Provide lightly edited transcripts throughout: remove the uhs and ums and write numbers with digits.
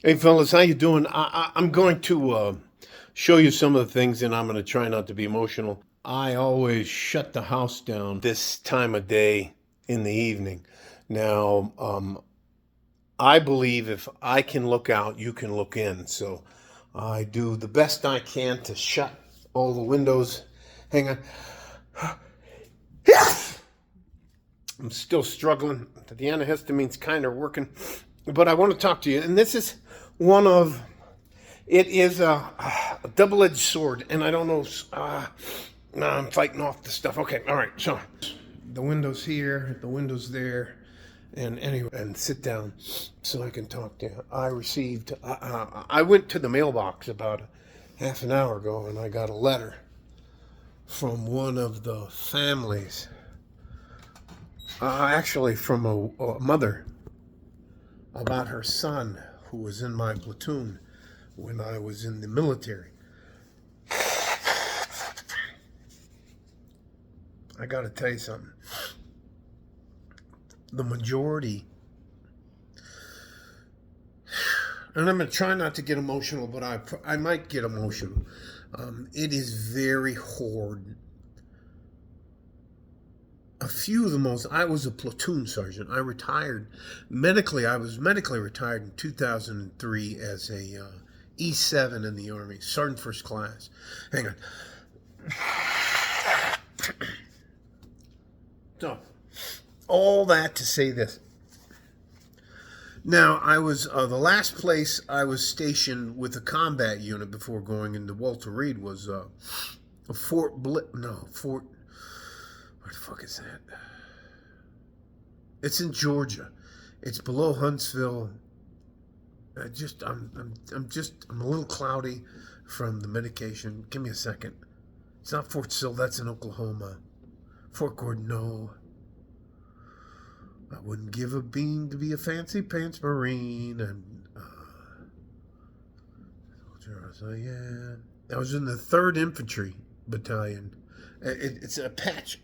Hey fellas, how you doing? I'm going to show you some of the things, and I'm going to try not to be emotional. I always shut the house down this time of day in the evening. Now, I believe if I can look out, you can look in. So I do the best I can to shut all the windows. Hang on. I'm still struggling. The antihistamine's kind of working, but I want to talk to you. And this is one of it is a double-edged sword, and I don't know. No, I'm fighting off the stuff. Okay, all right. So the window's here, the window's there, and anyway, and sit down so I can talk to you. I received. I went to the mailbox about half an hour ago, and I got a letter from one of the families. Actually, from a mother about her son who was in my platoon when I was in the military. I got to tell you something. The majority, and I'm going to try not to get emotional, but I might get emotional. It is very horrid. A few of the most, I was a platoon sergeant. I retired medically. I was medically retired in 2003 as a E7 in the Army, Sergeant First Class. Hang on. So, all that to say this. Now, I was the last place I was stationed with a combat unit before going into Walter Reed was Fort Fort. Where the fuck is that? It's in Georgia. It's below Huntsville. I'm a little cloudy from the medication. Give me a second. It's not Fort Sill. That's in Oklahoma. Fort Gordon, no. I wouldn't give a bean to be a fancy pants Marine. And so yeah, I was in the 3rd Infantry Battalion. It's a patch.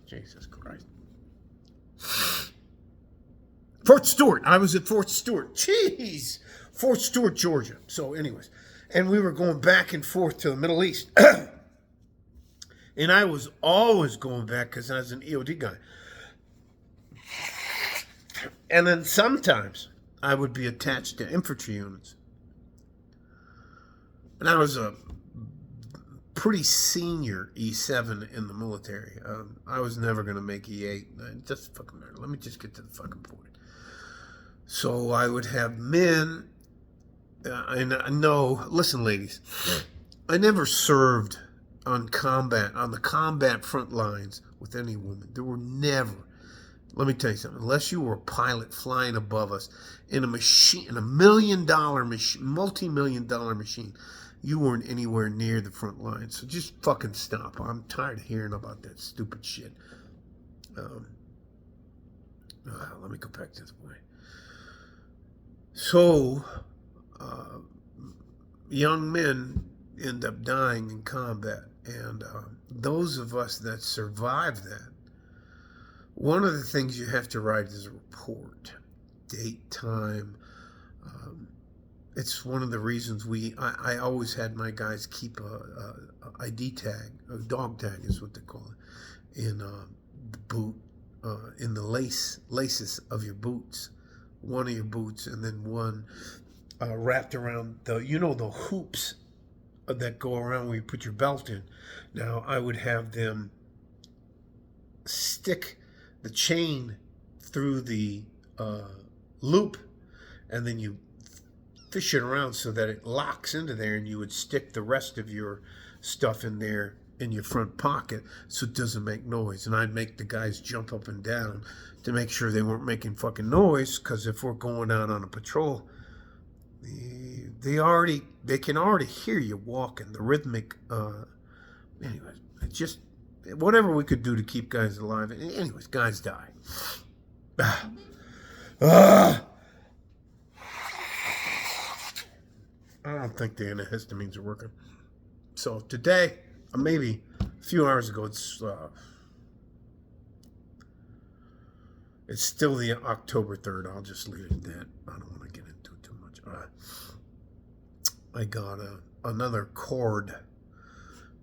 Jesus Christ. Fort Stewart. I was at Fort Stewart. Jeez. Fort Stewart, Georgia. So, anyways, and we were going back and forth to the Middle East. And I was always going back because I was an EOD guy. And then sometimes I would be attached to infantry units. And I was a pretty senior E7 in the military. I was never going to make E8. It doesn't fucking matter. Let me just get to the fucking point. So I would have men, and I know, listen, ladies, I never served on the combat front lines with any woman. There were never, let me tell you something, unless you were a pilot flying above us in a machine, in a $1 million machine, multi-million-dollar machine, you weren't anywhere near the front line. So just fucking stop. I'm tired of hearing about that stupid shit. Let me go back to the point. So, young men end up dying in combat. And those of us that survive that, one of the things you have to write is a report. Date, time. It's one of the reasons I always had my guys keep a ID tag, a dog tag is what they call it, in the boot, in the laces of your boots, one of your boots, and then one wrapped around the hoops that go around where you put your belt in. Now I would have them stick the chain through the loop, and then you fish it around so that it locks into there, and you would stick the rest of your stuff in there in your front pocket so it doesn't make noise. And I'd make the guys jump up and down to make sure they weren't making fucking noise, because if we're going out on a patrol, they can already hear you walking, the rhythmic. Anyways, it's just whatever we could do to keep guys alive. Anyways, guys die. I don't think the antihistamines are working. So today, maybe a few hours ago, it's still the October 3rd. I'll just leave it at that. I don't want to get into it too much. I got another cord.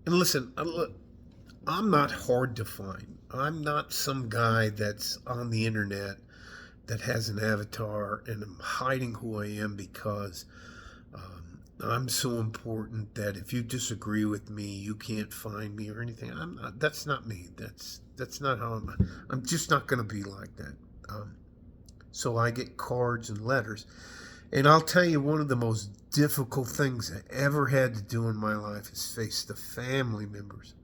And listen, I'm not hard to find. I'm not some guy that's on the internet that has an avatar and I'm hiding who I am because I'm so important that if you disagree with me, you can't find me or anything. I'm not. That's not me. That's not how I'm just not going to be like that. So I get cards and letters, and I'll tell you, one of the most difficult things I ever had to do in my life is face the family members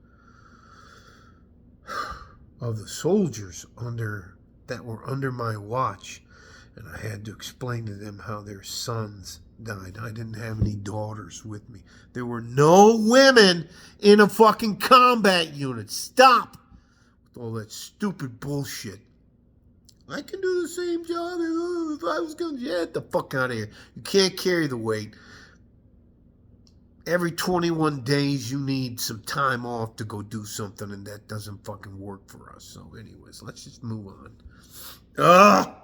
of the soldiers that were under my watch, and I had to explain to them how their sons died. I didn't have any daughters with me. There were no women in a fucking combat unit. Stop with all that stupid bullshit. I can do the same job if I was going to get the fuck out of here. You can't carry the weight. Every 21 days you need some time off to go do something, and that doesn't fucking work for us. So anyways, let's just move on.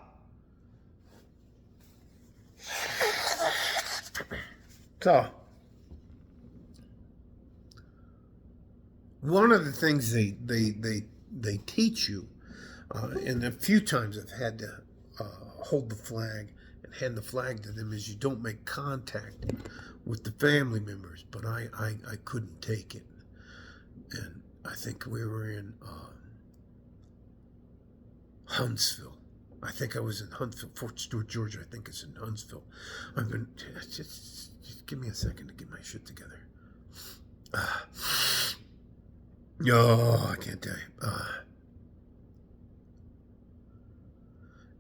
So, one of the things they teach you, and a few times I've had to hold the flag and hand the flag to them, is you don't make contact with the family members. But I couldn't take it. And I think we were in Huntsville. I think I was in Huntsville, Fort Stewart, Georgia. I think it's in Huntsville. Just give me a second to get my shit together. I can't tell you.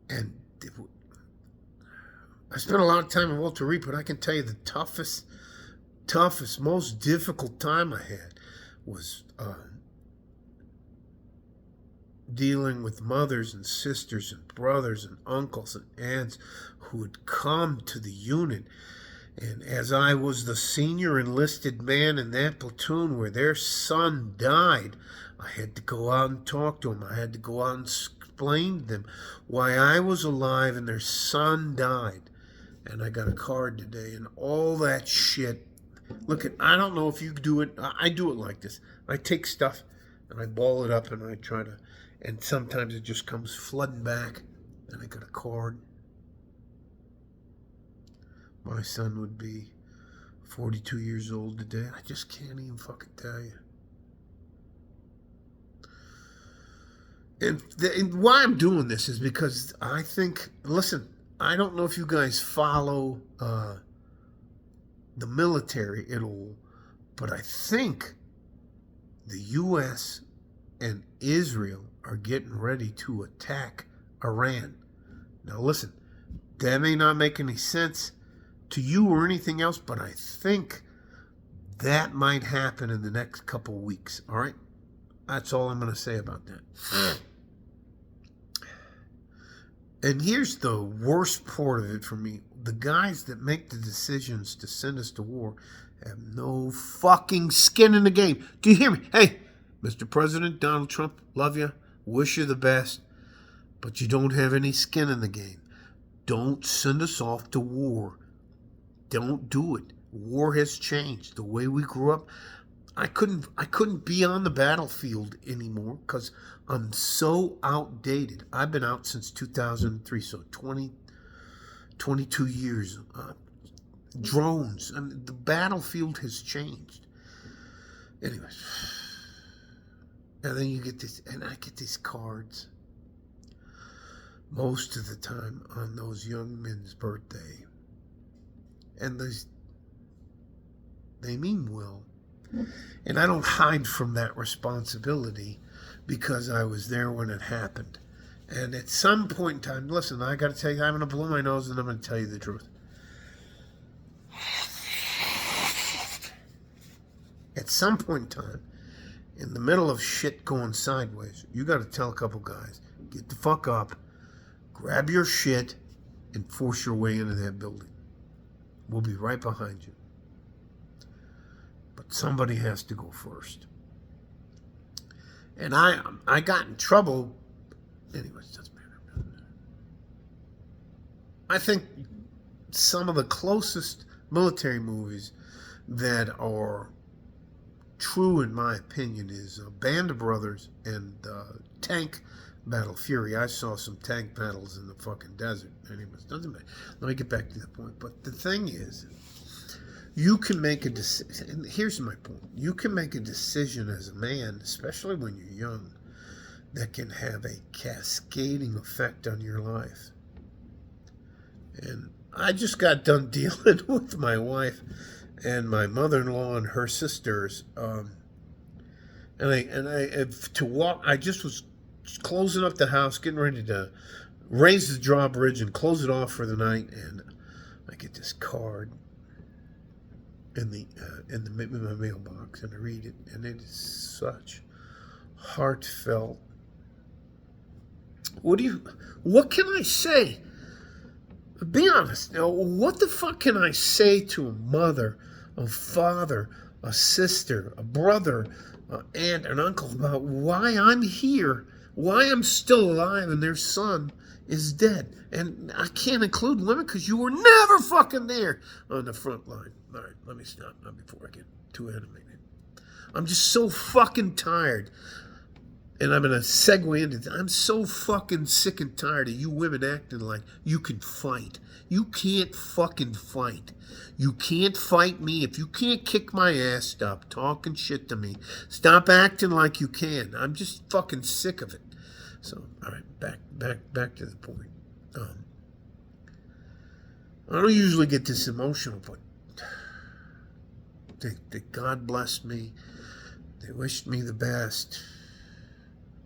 And I spent a lot of time in Walter Reed, but I can tell you the toughest, most difficult time I had was dealing with mothers and sisters and brothers and uncles and aunts who had come to the unit. And as I was the senior enlisted man in that platoon where their son died, I had to go out and talk to them. I had to go out and explain to them why I was alive and their son died. And I got a card today and all that shit. Look, I don't know if you do it. I do it like this. I take stuff and I ball it up and I try to, and sometimes it just comes flooding back. And I got a card. My son would be 42 years old today. I just can't even fucking tell you. And why I'm doing this is because I think, listen, I don't know if you guys follow the military at all, but I think the U.S. and Israel are getting ready to attack Iran. Now listen, that may not make any sense to you or anything else, but I think that might happen in the next couple of weeks. All right? That's all I'm going to say about that. And here's the worst part of it for me. The guys that make the decisions to send us to war have no fucking skin in the game. Do you hear me? Hey, Mr. President Donald Trump, love you, wish you the best, but you don't have any skin in the game. Don't send us off to war. Don't do it. War has changed. The way we grew up, I couldn't be on the battlefield anymore because I'm so outdated. I've been out since 2003, so 22 years. Drones. I mean, the battlefield has changed. Anyways. And then you get this, and I get these cards most of the time on those young men's birthday. And they mean well. And I don't hide from that responsibility because I was there when it happened. And at some point in time, listen, I got to tell you, I'm going to blow my nose and I'm going to tell you the truth. At some point in time, in the middle of shit going sideways, you got to tell a couple guys, get the fuck up, grab your shit, and force your way into that building. We'll be right behind you. But somebody has to go first. And I got in trouble. Anyways, it doesn't matter. I think some of the closest military movies that are true, in my opinion, is Band of Brothers and Tank Battle Fury. I saw some tank battles in the fucking desert. Anyways, doesn't matter. Let me get back to the point. But the thing is, you can make a decision. And here's my point. You can make a decision as a man, especially when you're young, that can have a cascading effect on your life. And I just got done dealing with my wife and my mother-in-law and her sisters. I just was closing up the house, getting ready to raise the drawbridge and close it off for the night, and I get this card in my mailbox, and I read it, and it is such heartfelt. What can I say? Be honest. Now, what the fuck can I say to a mother, a father, a sister, a brother, an aunt, an uncle about why I'm here, why I'm still alive, and their son is dead? And I can't include women because you were never fucking there on the front line. All right, let me stop now before I get too animated. I'm just so fucking tired. And I'm going to segue into this. I'm so fucking sick and tired of you women acting like you can fight. You can't fucking fight. You can't fight me. If you can't kick my ass, stop talking shit to me. Stop acting like you can. I'm just fucking sick of it. So, all right, back to the point. I don't usually get this emotional, but they God blessed me. They wished me the best.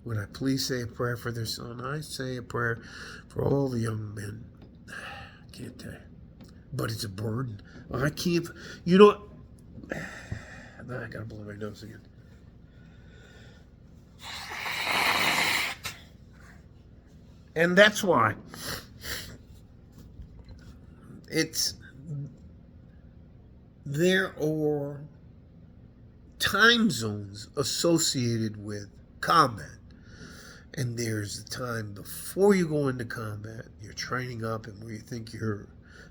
Would I please say a prayer for their son? I say a prayer for all the young men. I can't tell you. But it's a burden. I can't. You know what? Now I gotta blow my nose again. And that's why there are time zones associated with combat. And there's the time before you go into combat, you're training up, and where you think you're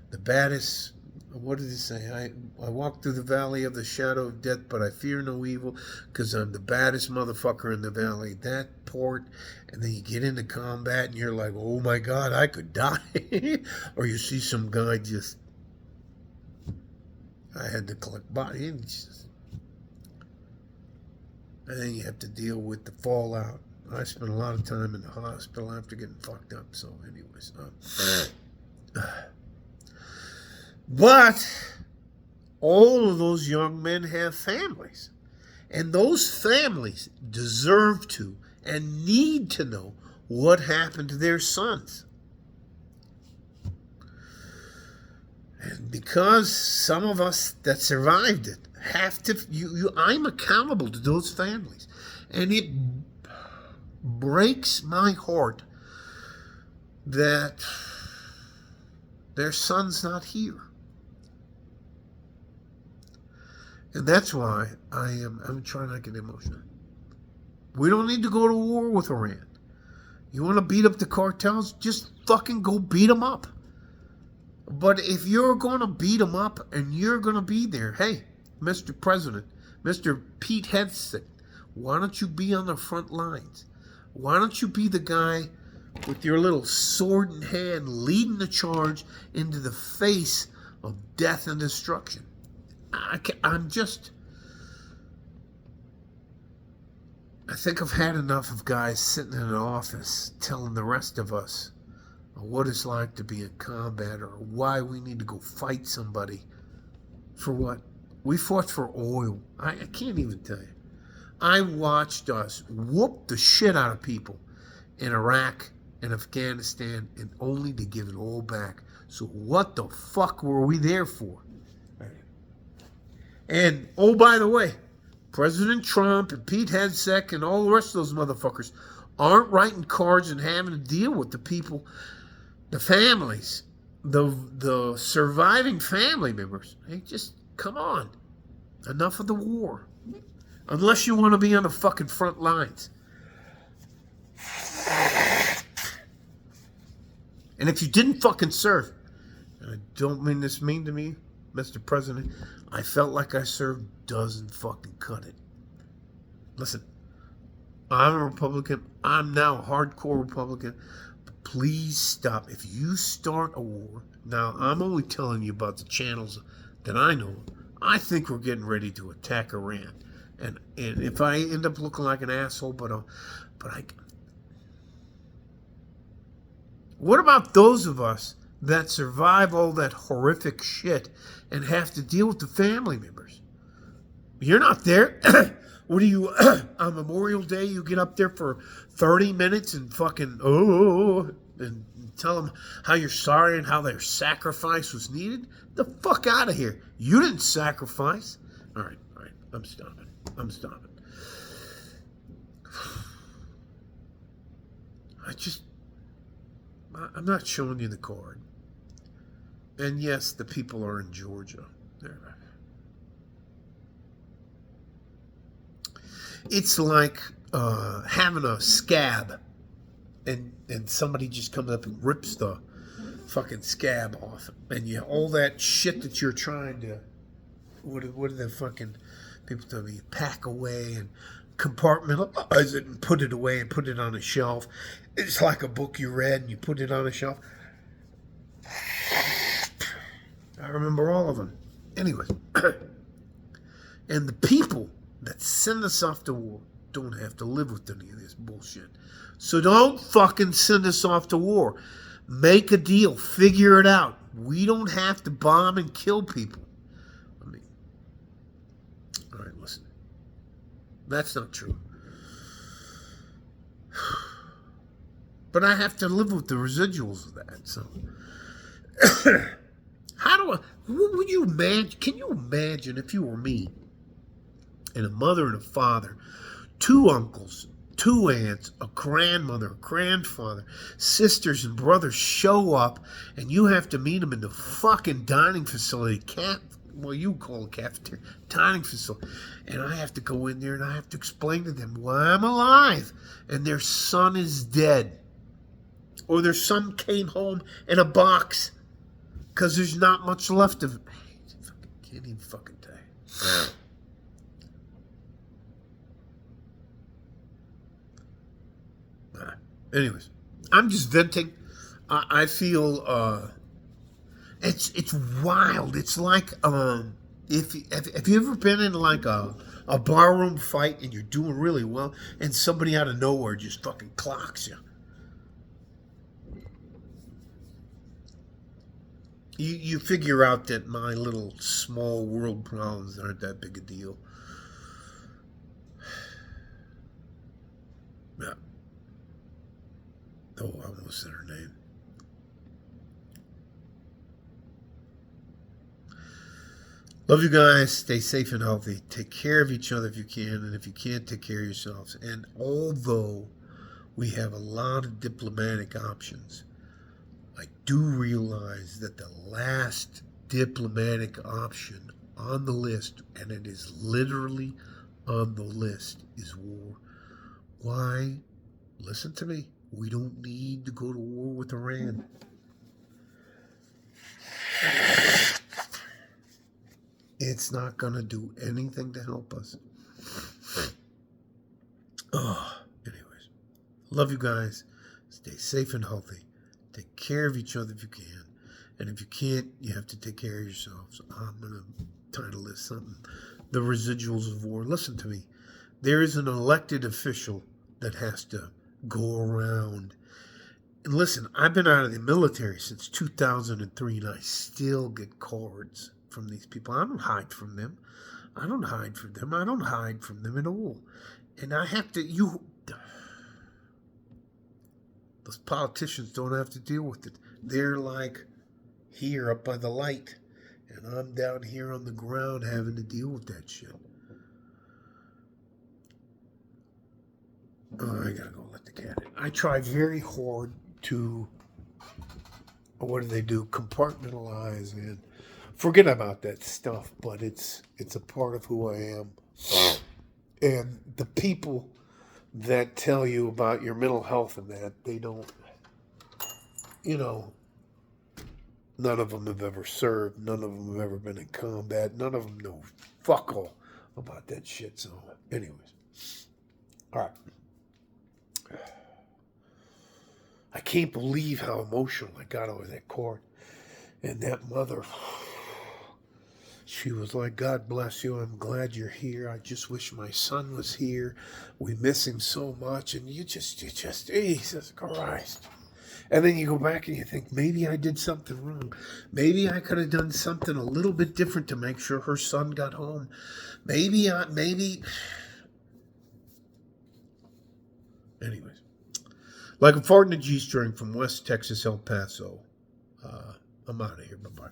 the baddest. What did it say? I walk through the valley of the shadow of death, but I fear no evil, because I'm the baddest motherfucker in the valley. That part, and then you get into combat, and you're like, oh my God, I could die. Or you see some guy just, I had to collect body, and then you have to deal with the fallout. I spent a lot of time in the hospital after getting fucked up. So anyways. But all of those young men have families. And those families deserve to and need to know what happened to their sons. And because some of us that survived it have to, I'm accountable to those families. And it breaks my heart that their son's not here. And that's why I'm trying not to get emotional. We don't need to go to war with Iran. You want to beat up the cartels? Just fucking go beat them up. But if you're going to beat them up and you're going to be there, hey, Mr. President, Mr. Pete Hegseth, why don't you be on the front lines? Why don't you be the guy with your little sword in hand leading the charge into the face of death and destruction? I think I've had enough of guys sitting in an office telling the rest of us what it's like to be in combat or why we need to go fight somebody. For what? We fought for oil. I can't even tell you. I watched us whoop the shit out of people in Iraq and Afghanistan, and only to give it all back. So what the fuck were we there for? And, oh, by the way, President Trump and Pete Hegseth and all the rest of those motherfuckers aren't writing cards and having to deal with the people, the families, the surviving family members. Hey, just come on. Enough of the war. Unless you want to be on the fucking front lines. And if you didn't fucking serve, and I don't mean this mean to me, Mr. President, I felt like I served doesn't fucking cut it. Listen, I'm a Republican. I'm now a hardcore Republican. But please stop. If you start a war, now I'm only telling you about the channels that I know. I think we're getting ready to attack Iran. And if I end up looking like an asshole, but what about those of us that survive all that horrific shit and have to deal with the family members? You're not there. What do you, on Memorial Day, you get up there for 30 minutes and fucking, and tell them how you're sorry and how their sacrifice was needed? The fuck out of here. You didn't sacrifice. All right, I'm stopping. I'm not showing you the card. And yes, the people are in Georgia. It's like having a scab and somebody just comes up and rips the fucking scab off. And all that shit that you're trying to, what are the fucking people tell me, you pack away and compartmentalize it and put it away and put it on a shelf. It's like a book you read and you put it on a shelf. I remember all of them. Anyway, and the people that send us off to war don't have to live with any of this bullshit. So don't fucking send us off to war. Make a deal. Figure it out. We don't have to bomb and kill people. I mean, all right, listen. That's not true. But I have to live with the residuals of that. So, what would you imagine? Can you imagine if you were me and a mother and a father, 2 uncles, 2 aunts, a grandmother, a grandfather, sisters and brothers show up and you have to meet them in the fucking dining facility, you call it cafeteria, dining facility. And I have to go in there and I have to explain to them why I'm alive and their son is dead. Or their son came home in a box because there's not much left of it. I can't even fucking tell you. Anyways, I'm just venting. I feel it's wild. It's like if you ever been in like a barroom fight and you're doing really well and somebody out of nowhere just fucking clocks you. You figure out that my little small world problems aren't that big a deal. Yeah. Oh, I almost said her name. Love you guys. Stay safe and healthy. Take care of each other if you can. And if you can't, take care of yourselves. And although we have a lot of diplomatic options, I do realize that the last diplomatic option on the list, and it is literally on the list, is war. Why? Listen to me. We don't need to go to war with Iran. It's not going to do anything to help us. Anyways, love you guys. Stay safe and healthy. Take care of each other if you can. And if you can't, you have to take care of yourselves. I'm going to title this something. The Residuals of War. Listen to me. There is an elected official that has to go around. And listen, I've been out of the military since 2003, and I still get cards from these people. I don't hide from them. I don't hide from them at all. And I have to, those politicians don't have to deal with it. They're like here up by the light, and I'm down here on the ground having to deal with that shit. Oh, I gotta go let the cat in. I try very hard to, what do? Compartmentalize and forget about that stuff, but it's a part of who I am. And the people that tell you about your mental health and that, they don't, None of them have ever served. None of them have ever been in combat. None of them know fuck all about that shit. So, anyways. All right. I can't believe how emotional I got over that court. And that mother, she was like, God bless you. I'm glad you're here. I just wish my son was here. We miss him so much. And you just, Jesus Christ. And then you go back and you think, maybe I did something wrong. Maybe I could have done something a little bit different to make sure her son got home. Maybe. Anyways. Like a fart in a G-string from West Texas, El Paso. I'm out of here. Bye-bye.